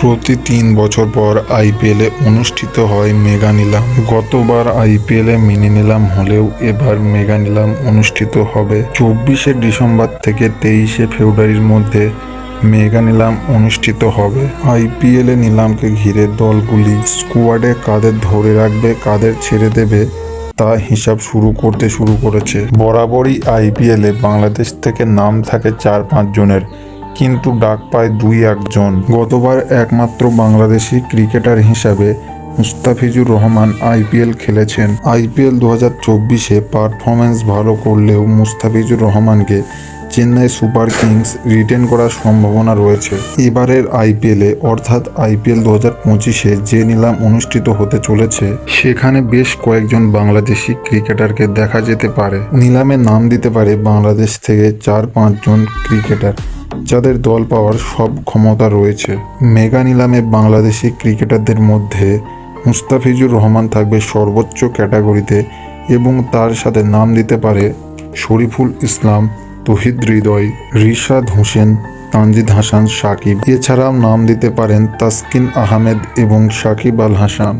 প্রতি ৩ বছর পর আইপিএলে অনুষ্ঠিত হয় মেগা নিলাম। গতবার আইপিএলে মিনি নিলাম হলেও এবার মেগা নিলাম অনুষ্ঠিত হবে। ২৪শে ডিসেম্বর থেকে ২৩শে ফেব্রুয়ারির মধ্যে মেগা নিলাম অনুষ্ঠিত হবে। আইপিএলে নিলামকে ঘিরে দলগুলি স্কোয়াডে কাদের ধরে রাখবে কাদের ছেড়ে দেবে তা হিসাব শুরু করেছে। বরাবরই আইপিএলে বাংলাদেশ থেকে নাম থাকে ৪-৫ জনের, কিন্তু ডাক পায় ২-১ জন। গতবার একমাত্র বাংলাদেশি ক্রিকেটার হিসাবে মুস্তাফিজুর রহমান আইপিএল খেলেছেন। আইপিএল ২০২৪-এ পারফরম্যান্স ভালো করলেও মুস্তাফিজুর রহমানকে চেন্নাই সুপার কিংস রিটেন করার সম্ভাবনা রয়েছে। এবারের আইপিএলে অর্থাৎ আইপিএল ২০২৫-এ যে নিলাম অনুষ্ঠিত হতে চলেছে সেখানে বেশ কয়েকজন বাংলাদেশি ক্রিকেটারকে দেখা যেতে পারে। নিলামে নাম দিতে পারে বাংলাদেশ থেকে ৪-৫ জন ক্রিকেটার, যাদের দল পাওয়ার সব ক্ষমতা রয়েছে। মেগা নিলামে বাংলাদেশি ক্রিকেটারদের মধ্যে মুস্তাফিজুর রহমান থাকবে সর্বোচ্চ ক্যাটাগরিতে এবং তার সাথে নাম দিতে পারে শরীফুল ইসলাম, তৌহিদ হৃদয়, রিশাদ হোসেন, তানজিদ হাসান, সাকিব। এছাড়াও নাম দিতে পারেন তাসকিন আহমেদ এবং সাকিব আল হাসান।